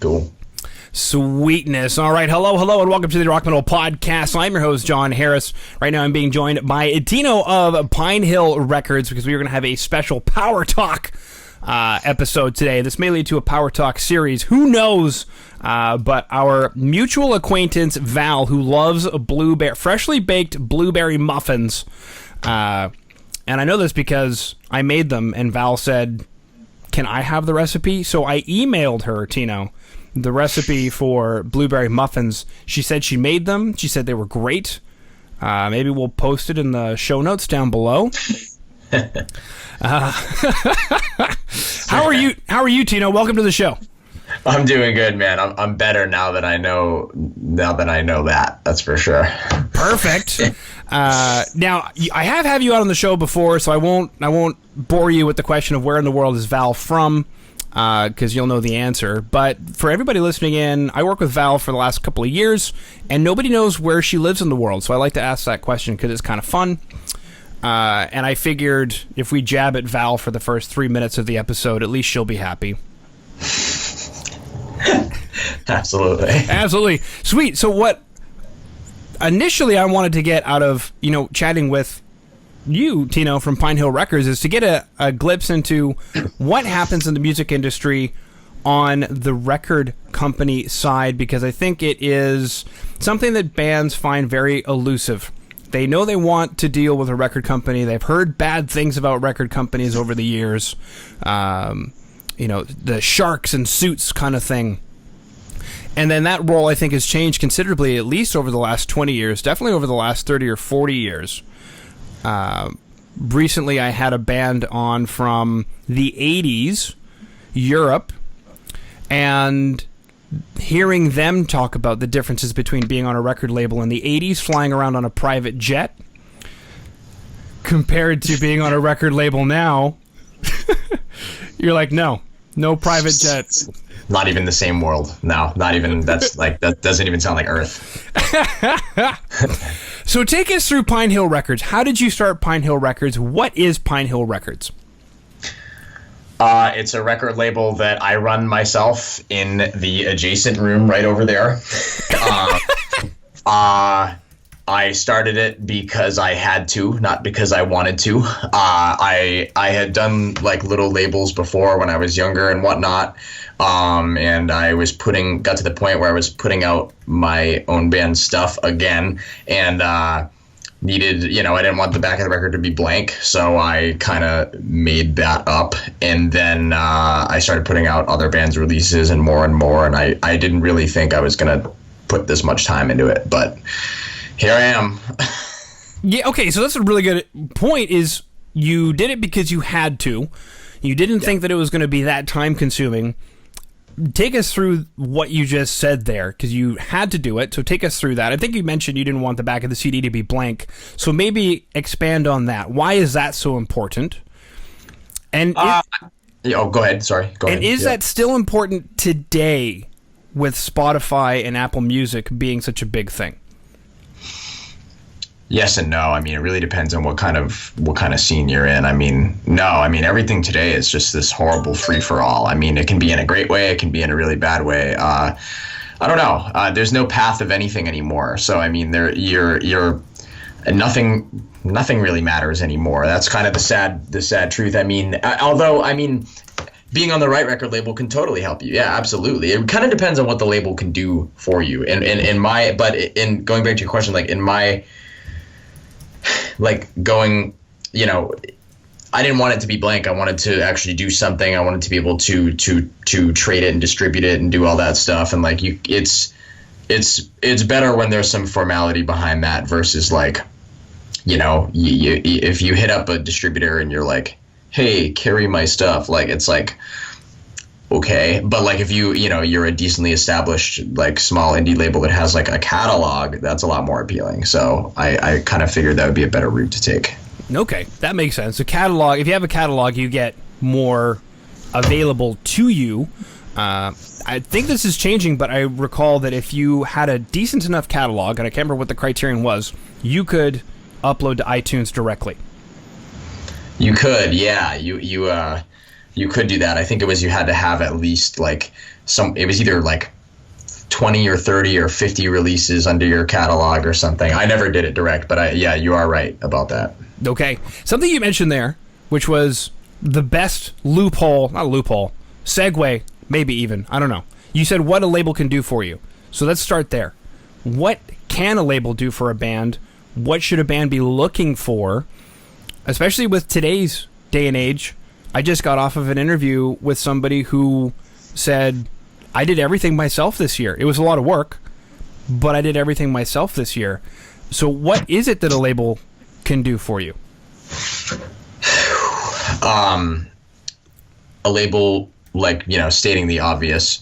Cool. Sweetness. All right. Hello, and welcome to the Rock Metal Podcast. I'm your host, John Harris. Right now I'm being joined by Tino of Pinehill Records because we are going to have a special Power Talk episode today. This may lead to a Power Talk series. Who knows? But our mutual acquaintance, Val, who loves freshly baked blueberry muffins. And I know this because I made them, and Val said, can I have the recipe? So I emailed her, Tino, the recipe for blueberry muffins. She said she made them. She said they were great. Maybe we'll post it in the show notes down below. How are you? How are you, Tino? Welcome to the show. I'm doing good, man. I'm better now that I know that. That's for sure. Perfect. Now I have you out on the show before, so I won't bore you with the question of where in the world is Val from. Because you'll know the answer. But for everybody listening in, I work with Val for the last couple of years, and nobody knows where she lives in the world. So I like to ask that question because it's kind of fun. And I figured if we jab at Val for the first 3 minutes of the episode, at least she'll be happy. Absolutely. Sweet. So what initially I wanted to get out of, chatting with you, Tino, from Pinehill Records, is to get a glimpse into what happens in the music industry on the record company side, because I think it is something that bands find very elusive. They know they want to deal with a record company. They've heard bad things about record companies over the years. The sharks and suits kind of thing. And then that role, I think, has changed considerably, at least over the last 20 years, definitely over the last 30 or 40 years. Recently I had a band on from the 80s, Europe, and hearing them talk about the differences between being on a record label in the 80s, flying around on a private jet, compared to being on a record label now, you're like, no private jet. Not even the same world. No, not even. That doesn't even sound like Earth. So take us through Pinehill Records. How did you start Pinehill Records? What is Pinehill Records? It's a record label that I run myself in the adjacent room right over there. I started it because I had to, not because I wanted to. I had done like little labels before when I was younger and whatnot. And I was got to the point where I was putting out my own band stuff again, and needed, I didn't want the back of the record to be blank, so I kind of made that up, and then I started putting out other bands' releases and more, and I didn't really think I was going to put this much time into it, but here I am. Yeah, okay, so that's a really good point, is you did it because you had to. You didn't think that it was going to be that time-consuming. Take us through what you just said there, because you had to do it, so take us through that. I think you mentioned you didn't want the back of the CD to be blank, so maybe expand on that. Why is that so important? And go ahead. Sorry. Go ahead. And is that still important today with Spotify and Apple Music being such a big thing? Yes and no. I mean, it really depends on what kind of scene you're in. Everything today is just this horrible free for all. I mean, it can be in a great way, it can be in a really bad way. I don't know. There's no path of anything anymore. So I mean, nothing really matters anymore. That's kind of the sad truth. I mean, being on the right record label can totally help you. Yeah, absolutely. It kind of depends on what the label can do for you. And in going back to your question, I didn't want it to be blank. I wanted to actually do something. I wanted to be able to trade it and distribute it and do all that stuff. And it's better when there's some formality behind that versus if you hit up a distributor and you're like, hey, carry my stuff. It's like, okay. But if you're a decently established small indie label that has a catalog, that's a lot more appealing. So I kind of figured that would be a better route to take. Okay, that makes sense. So catalog, if you have a catalog, you get more available to you. I think this is changing, but I recall that if you had a decent enough catalog, and I can't remember what the criterion was, you could upload to iTunes directly. You could, yeah. you could do that. I think it was you had to have at least like it was either like 20 or 30 or 50 releases under your catalog or something. I never did it direct, but yeah, you are right about that. Okay. Something you mentioned there, which was the best segue, maybe even, I don't know. You said what a label can do for you. So let's start there. What can a label do for a band? What should a band be looking for? Especially with today's day and age. I just got off of an interview with somebody who said, I did everything myself this year. It was a lot of work, but I did everything myself this year. So what is it that a label can do for you? A label, like, stating the obvious,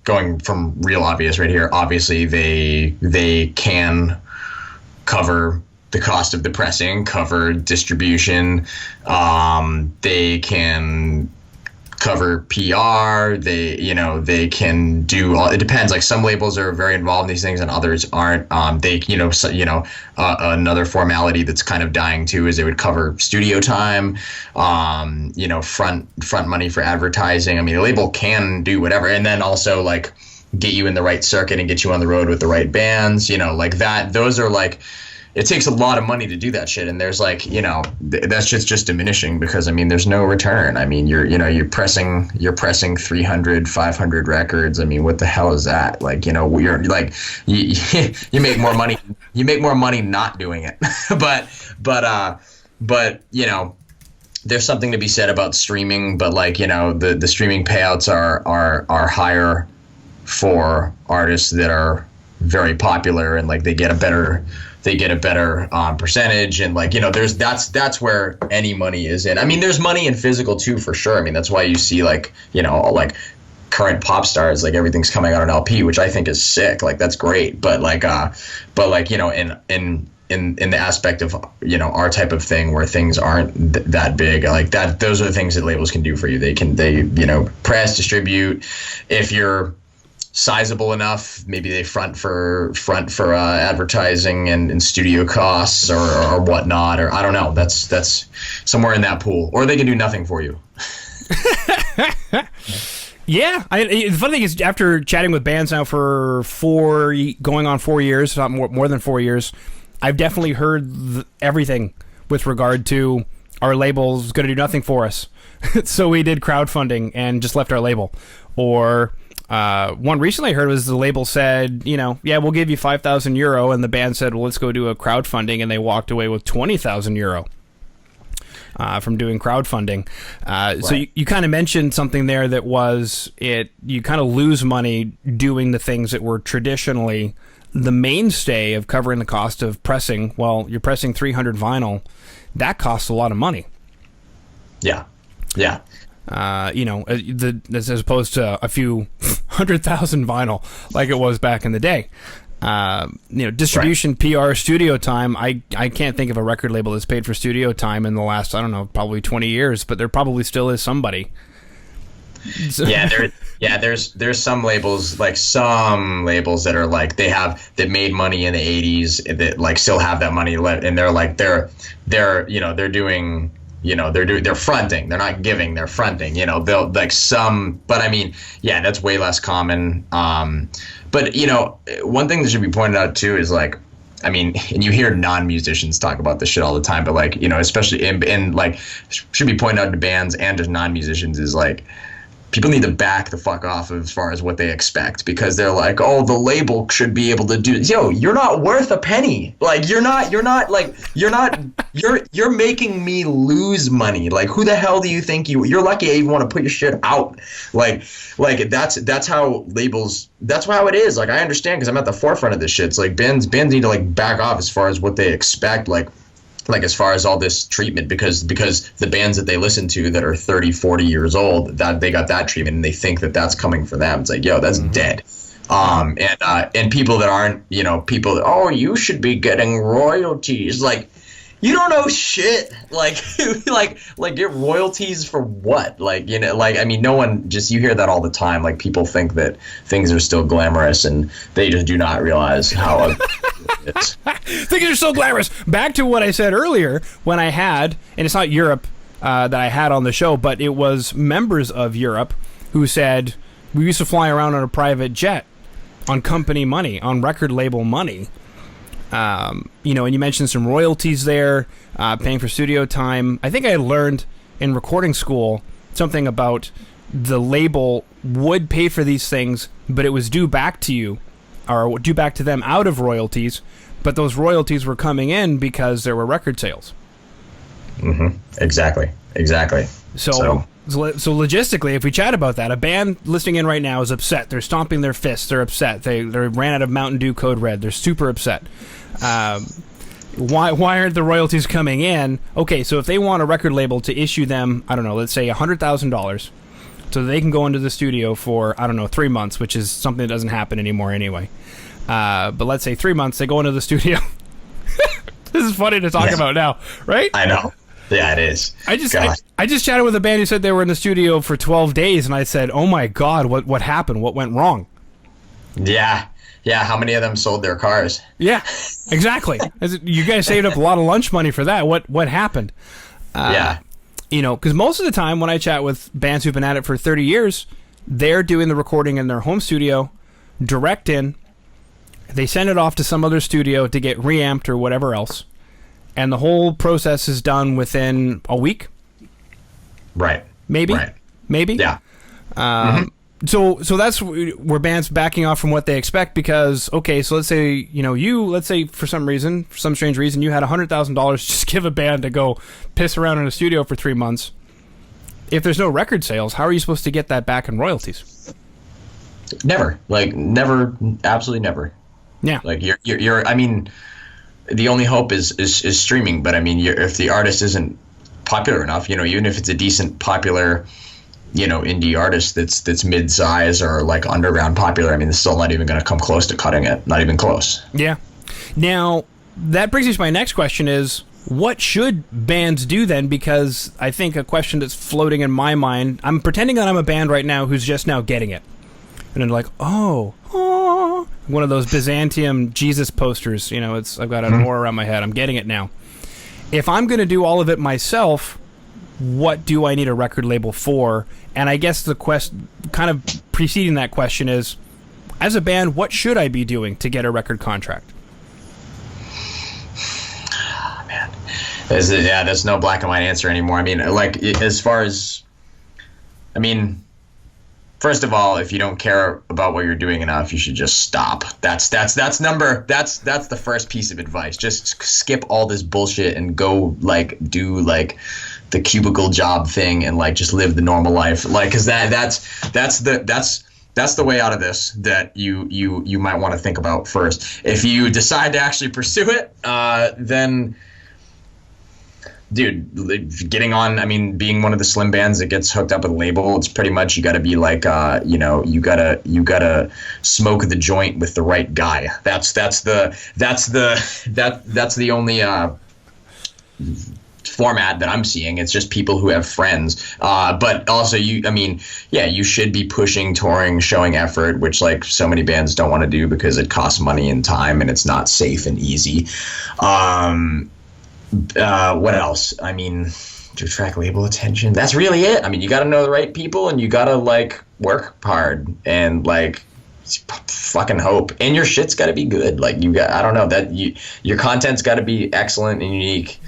going from real obvious right here. Obviously, they can cover the cost of the pressing, cover distribution. They can cover PR. They can do all. It depends. Like, some labels are very involved in these things, and others aren't. Another formality that's kind of dying too is they would cover studio time. Front money for advertising. I mean, a label can do whatever, and then also like get you in the right circuit and get you on the road with the right bands. Like that. Those are like. It takes a lot of money to do that shit, and there's like, that's just diminishing because, I mean, there's no return. I mean, you're pressing 300, 500 records. I mean, what the hell is that? Like, you're like, you make more money. You make more money not doing it. but there's something to be said about streaming. But like, the streaming payouts are higher for artists that are very popular, and like they get a better percentage, and like, that's where any money is in. I mean, there's money in physical too, for sure. I mean, that's why you see like, like current pop stars, like everyth's coming out on LP, which I think is sick. Like, that's great. But in the aspect of, our type of thing where things aren't that big, like that, those are the things that labels can do for you. They press, distribute. If you're sizable enough, maybe they front for advertising and studio costs or whatnot, or I don't know. That's somewhere in that pool. Or they can do nothing for you. Yeah, the funny thing is, after chatting with bands now for going on 4 years, not more than 4 years, I've definitely heard everything with regard to our label's going to do nothing for us. So we did crowdfunding and just left our label. Or one recently I heard was the label said, yeah, we'll give you €5,000, and the band said, well, let's go do a crowdfunding, and they walked away with €20,000 from doing crowdfunding. Right. So you kind of mentioned something there that was you kind of lose money doing the things that were traditionally the mainstay of covering the cost of pressing. Well, you're pressing 300 vinyl. That costs a lot of money. Yeah. As opposed to a few 100,000 vinyl like it was back in the day. Distribution, right. PR, studio time. I can't think of a record label that's paid for studio time in the last, I don't know, probably 20 years, but there probably still is somebody. So. There's some labels, like some labels that are like that made money in the 80s that like still have that money left, and they're doing. They're fronting. They're not giving. They're fronting. They'll like some. But I mean, yeah, that's way less common. But one thing that should be pointed out too is like, I mean, and you hear non-musicians talk about this shit all the time. But like, especially in like, should be pointed out to bands and to non-musicians is like, people need to back the fuck off as far as what they expect, because they're like, oh, the label should be able to do. Yo, you're not worth a penny. Like, you're making me lose money. Like, who the hell do you think you're lucky I even want to put your shit out. Like that's how labels, that's how it is. Like, I understand, because I'm at the forefront of this shit. It's like bands need to like back off as far as what they expect. Like as far as all this treatment, because the bands that they listen to that are 30, 40 years old, that they got that treatment and they think that that's coming for them. It's like, yo, that's dead. And people that aren't, people that, oh, you should be getting royalties. Like, you don't know shit. Like, get royalties for what? Like, I mean, no one, just, you hear that all the time. Like, people think that things are still glamorous, and they just do not realize how it is. Things are so glamorous. Back to what I said earlier, when I had, and it's not Europe, that I had on the show, but it was members of Europe who said, we used to fly around on a private jet on company money, on record label money. And you mentioned some royalties there, paying for studio time. I think I learned in recording school something about the label would pay for these things, but it was due back to you, or due back to them out of royalties, but those royalties were coming in because there were record sales. Mm-hmm. Exactly. So logistically, if we chat about that, a band listening in right now is upset. They're stomping their fists. They're upset. They ran out of Mountain Dew Code Red. They're super upset. Why aren't the royalties coming in? Okay, so if they want a record label to issue them, I don't know, let's say $100,000, so they can go into the studio for, 3 months, which is something that doesn't happen anymore anyway. But let's say 3 months, they go into the studio. This is funny to talk about now, right? I know. Yeah, it is. I just chatted with a band who said they were in the studio for 12 days, and I said, "Oh my God, what happened? What went wrong?" Yeah. How many of them sold their cars? Yeah, exactly. You guys saved up a lot of lunch money for that. What happened? Because most of the time when I chat with bands who've been at it for 30 years, they're doing the recording in their home studio, direct in. They send it off to some other studio to get reamped or whatever else. And the whole process is done within a week. Right. Maybe. Yeah. So that's where bands backing off from what they expect because, okay, so let's say, let's say for some strange reason, you had $100,000 just give a band to go piss around in a studio for 3 months. If there's no record sales, how are you supposed to get that back in royalties? Never, absolutely never. Yeah. You're I mean, the only hope is streaming, but I mean, if the artist isn't popular enough, even if it's a decent popular, indie artist that's mid-size or like underground popular, I mean, it's still not even going to come close to cutting it. Not even close. Yeah. Now, that brings me to my next question is, what should bands do then? Because I think a question that's floating in my mind, I'm pretending that I'm a band right now who's just now getting it. And then like, oh, one of those Byzantium Jesus posters, I've got an aura around my head. I'm getting it now. If I'm going to do all of it myself, what do I need a record label for? And I guess the kind of preceding that question is, as a band, what should I be doing to get a record contract? Oh, man, there's no black and white answer anymore. I mean, first of all, if you don't care about what you're doing enough, you should just stop. That's the first piece of advice. Just skip all this bullshit and go do the cubicle job thing and just live the normal life. Because that's the way out of this that you might want to think about first. If you decide to actually pursue it, then. Dude, getting on, being one of the slim bands that gets hooked up with a label, it's pretty much you got to be you gotta smoke the joint with the right guy. That's the only format that I'm seeing. It's just people who have friends. But also you should be pushing, touring, showing effort, which so many bands don't want to do because it costs money and time and it's not safe and easy. What else? To attract label attention. That's really it. You got to know the right people and you got to work hard and fucking hope. And your shit's got to be good. Your content's got to be excellent and unique,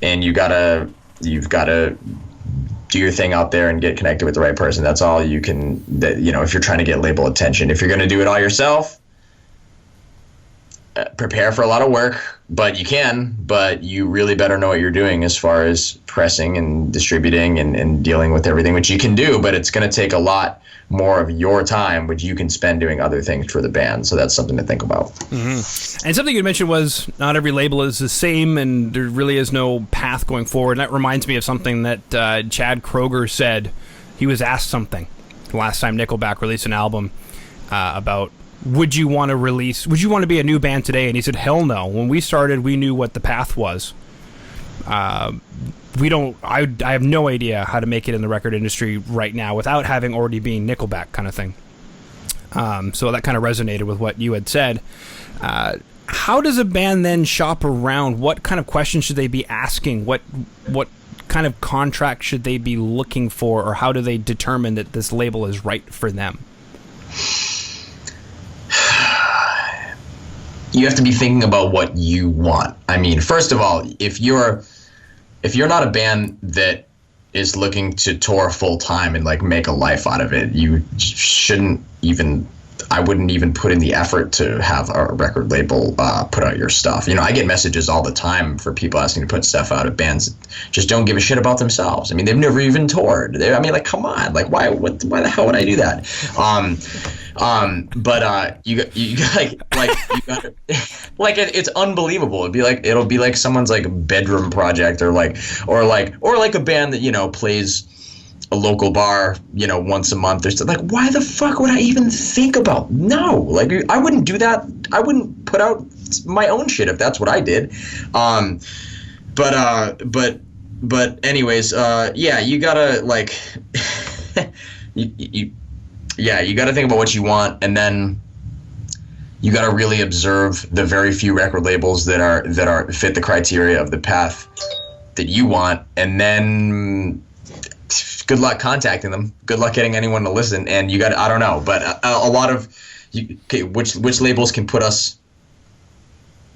and you've got to do your thing out there and get connected with the right person. That's all you can. If you're trying to get label attention. If you're going to do it all yourself, prepare for a lot of work, but you really better know what you're doing as far as pressing and distributing and dealing with everything, which you can do, but it's going to take a lot more of your time, which you can spend doing other things for the band. So that's something to think about. Mm-hmm. And something you mentioned was not every label is the same, and there really is no path going forward. And that reminds me of something that Chad Kroeger said. He was asked something the last time Nickelback released an album about, would you want to be a new band today? And he said, hell no. When we started, we knew what the path was. I have no idea how to make it in the record industry right now without having already been Nickelback kind of thing. So that kind of resonated with what you had said. How does a band then shop around? What kind of questions should they be asking? What kind of contract should they be looking for, or how do they determine that this label is right for them? You have to be thinking about what you want. I mean, first of all, if you're not a band that is looking to tour full time and like make a life out of it, you shouldn't even. I wouldn't even put in the effort to have a record label put out your stuff. You know, I get messages all the time for people asking to put stuff out of bands that just don't give a shit about themselves. I mean, they've never even toured. I mean, like, come on, like, why the hell would I do that? But you got like it's unbelievable. It'll be like someone's like bedroom project, or like a band that, you know, plays a local bar, you know, once a month or something. Like, why the fuck would I even think about? No, like, I wouldn't do that. I wouldn't put out my own shit if that's what I did. But anyways, yeah, you gotta like, you gotta think about what you want, and then you gotta really observe the very few record labels that are fit the criteria of the path that you want, and then good luck contacting them. Good luck getting anyone to listen. And you got, I don't know, but a lot of, which labels can put us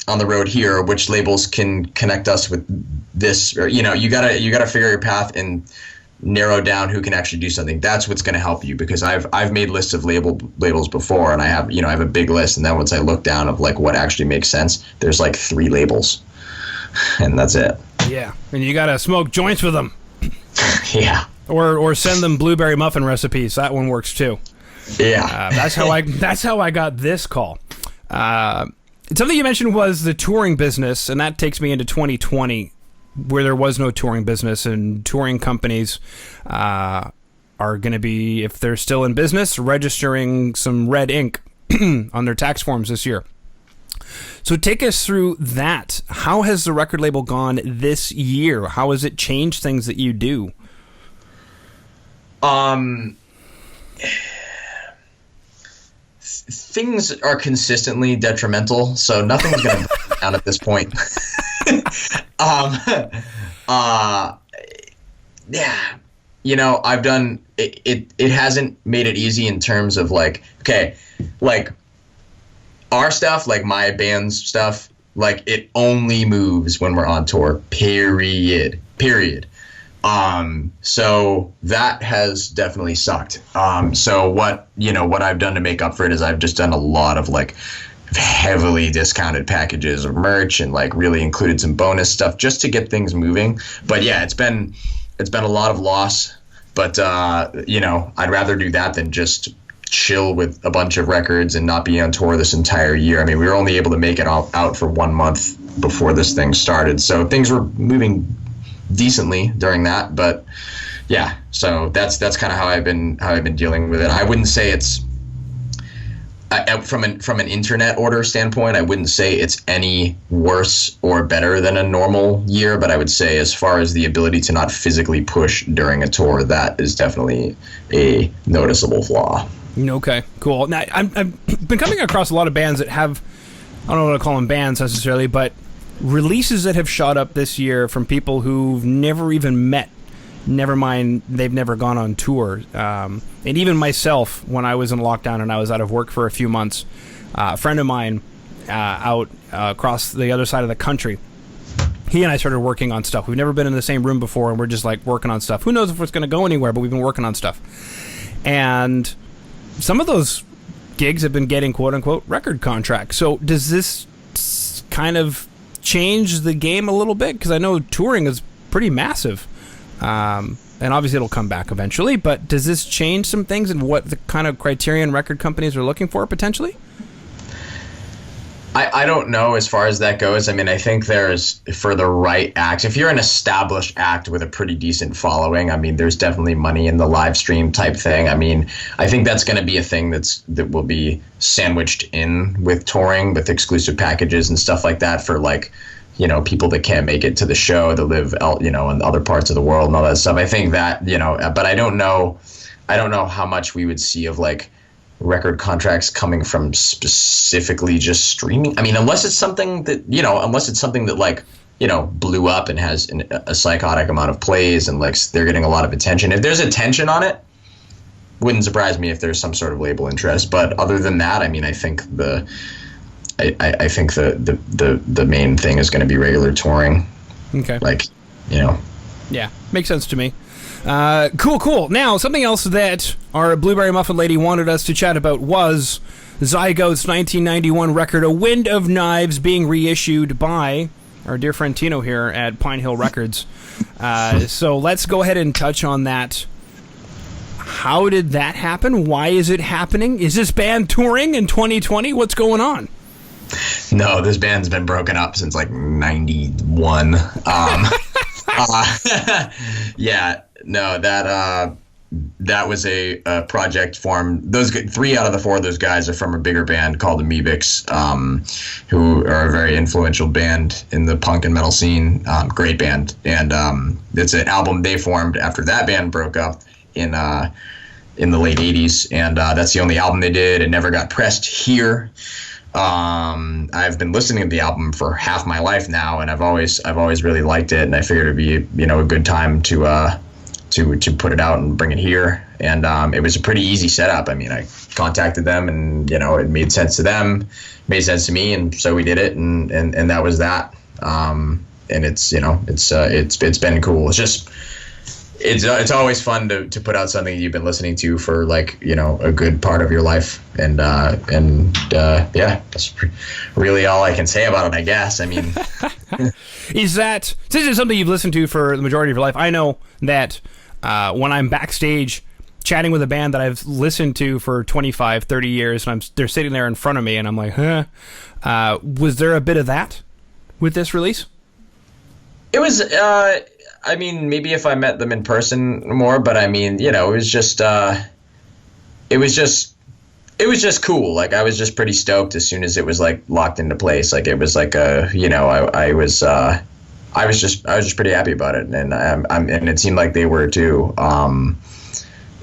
on the road here, which labels can connect us with this, or, you know, you gotta figure your path and narrow down who can actually do something. That's what's going to help you, because I've made lists of labels before, and I have a big list, and then once I look down of like what actually makes sense, there's like 3 labels, and that's it. Yeah, and you gotta smoke joints with them. Yeah. Or send them blueberry muffin recipes. That one works too. Yeah. That's how I got this call. Something you mentioned was the touring business, and that takes me into 2020, where there was no touring business, and touring companies are going to be, if they're still in business, registering some red ink on their tax forms this year. So take us through that. How has the record label gone this year? How has it changed things that you do? Things are consistently detrimental, so nothing's going to break down at this point. Yeah, you know, I've done it. It hasn't made it easy in terms of like, okay, like our stuff, like my band's stuff, like it only moves when we're on tour. Period. So that has definitely sucked. So what I've done to make up for it is I've just done a lot of like heavily discounted packages of merch, and like really included some bonus stuff just to get things moving. But yeah, it's been a lot of loss, but I'd rather do that than just chill with a bunch of records and not be on tour this entire year. I mean, we were only able to make it out for 1 month before this thing started, so things were moving decently during that. But yeah, so that's kind of how I've been dealing with it. I wouldn't say it's from an internet order standpoint, I wouldn't say it's any worse or better than a normal year, but I would say as far as the ability to not physically push during a tour, that is definitely a noticeable flaw. Okay, cool. Now, I've been coming across a lot of bands that have, I don't know what to call them bands necessarily, but releases that have shot up this year from people who've never even met. Never mind, they've never gone on tour. And even myself, when I was in lockdown and I was out of work for a few months, a friend of mine out across the other side of the country, he and I started working on stuff. We've never been in the same room before, and we're just like working on stuff. Who knows if it's going to go anywhere, but we've been working on stuff. And some of those gigs have been getting quote-unquote record contracts. So does this kind of change the game a little bit? Because I know touring is pretty massive. And obviously it'll come back eventually, but does this change some things and what the kind of criterion record companies are looking for potentially? I don't know as far as that goes. I mean, I think there's, for the right act, if you're an established act with a pretty decent following, I mean, there's definitely money in the live stream type thing. I mean, I think that's going to be a thing that will be sandwiched in with touring, with exclusive packages and stuff like that for like, you know, people that can't make it to the show, that live, you know, in other parts of the world and all that stuff. I think that, you know, but I don't know how much we would see of like record contracts coming from specifically just streaming. I mean, unless it's something that like blew up and has a psychotic amount of plays, and like they're getting a lot of attention. If there's attention on it, wouldn't surprise me if there's some sort of label interest. But other than that, I mean, I think the main thing is going to be regular touring. Okay. Like, Yeah, makes sense to me. Cool. Now, something else that our Blueberry Muffin Lady wanted us to chat about was Zygote's 1991 record, A Wind of Knives, being reissued by our dear friend Tino here at Pinehill Records. So let's go ahead and touch on that. How did that happen? Why is it happening? Is this band touring in 2020? What's going on? No, this band's been broken up since like 91. Yeah, no, that was a project formed. Those 3 out of the 4 of those guys are from a bigger band called Amoebics, who are a very influential band in the punk and metal scene. Great band, and it's an album they formed after that band broke up in the late 80s, and that's the only album they did. It never got pressed here. I've been listening to the album for half my life now, and I've always really liked it, and I figured it'd be a good time to put it out and bring it here. And it was a pretty easy setup. I mean, I contacted them, and it made sense to them, made sense to me, and so we did it, and that was that. And it's been cool. It's just it's always fun to put out something you've been listening to for like a good part of your life, and yeah, that's really all I can say about it, I guess. I mean, is that since it's something you've listened to for the majority of your life? I know that when I'm backstage chatting with a band that I've listened to for 25, 30 years, and they're sitting there in front of me, and I'm like, was there a bit of that with this release? It was. I mean, maybe if I met them in person more, but I mean, it was just cool. Like, I was just pretty stoked as soon as it was like locked into place. Like, it was like I was just pretty happy about it, and and it seemed like they were too. Again,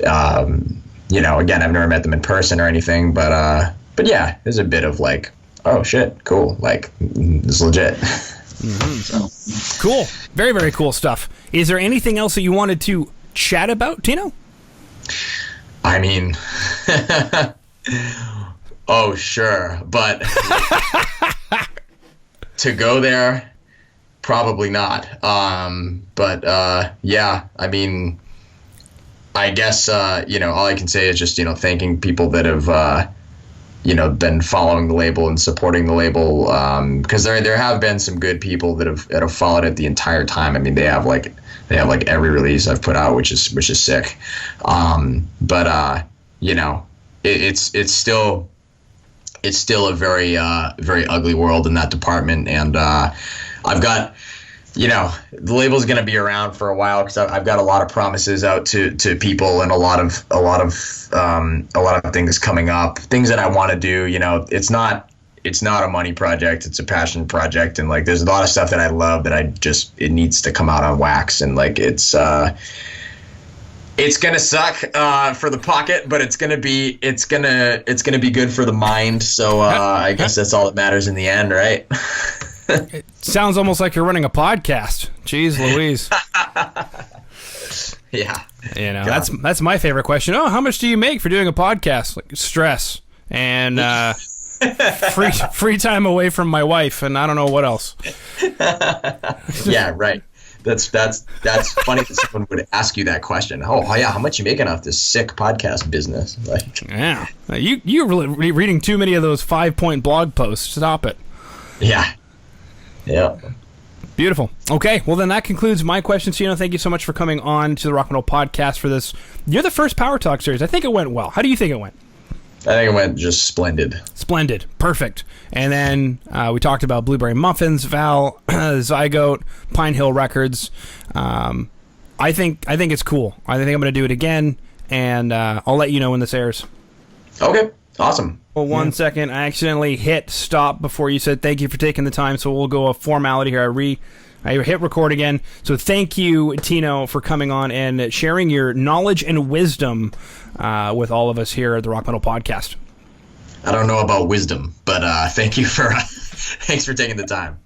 I've never met them in person or anything, but yeah, there's a bit of like, oh shit, cool, like it's legit. Mm-hmm. So. Cool. Very, very cool stuff. Is there anything else that you wanted to chat about, Tino? I mean, oh, sure. But to go there, probably not. Yeah, I mean, I guess, all I can say is just, thanking people that have, been following the label and supporting the label, because there have been some good people that have followed it the entire time. I mean, they have every release I've put out, which is sick. It's still a very very ugly world in that department, and I've got. The label's going to be around for a while because I've got a lot of promises out to people, and a lot of things coming up, things that I want to do. It's not a money project, it's a passion project, and like there's a lot of stuff that I love that it needs to come out on wax, and like it's gonna suck for the pocket, but it's gonna be good for the mind. So I guess that's all that matters in the end, right? It sounds almost like you're running a podcast. Jeez Louise. Yeah. That's my favorite question. Oh, how much do you make for doing a podcast? Like stress and free time away from my wife, and I don't know what else. Yeah, right. That's funny that someone would ask you that question. Oh yeah, how much you making off this sick podcast business? Like, yeah, you're really reading too many of those 5-point blog posts. Stop it. Yeah. Yeah. Beautiful. Okay, well then that concludes my questions. Tino, thank you so much for coming on to the Rock and Roll Podcast for this. You're the first Power Talk series. I think it went well. How do you think it went? I think it went just splendid. Splendid. Perfect. And then we talked about Blueberry Muffins, Val, Zygote, Pinehill Records. I think it's cool. I think I'm going to do it again, and I'll let you know when this airs. Okay. Awesome. Well, one second. I accidentally hit stop before you said thank you for taking the time, so we'll go a formality here. I hit record again. So thank you, Tino, for coming on and sharing your knowledge and wisdom with all of us here at the Rock Metal Podcast. I don't know about wisdom, but thanks for taking the time.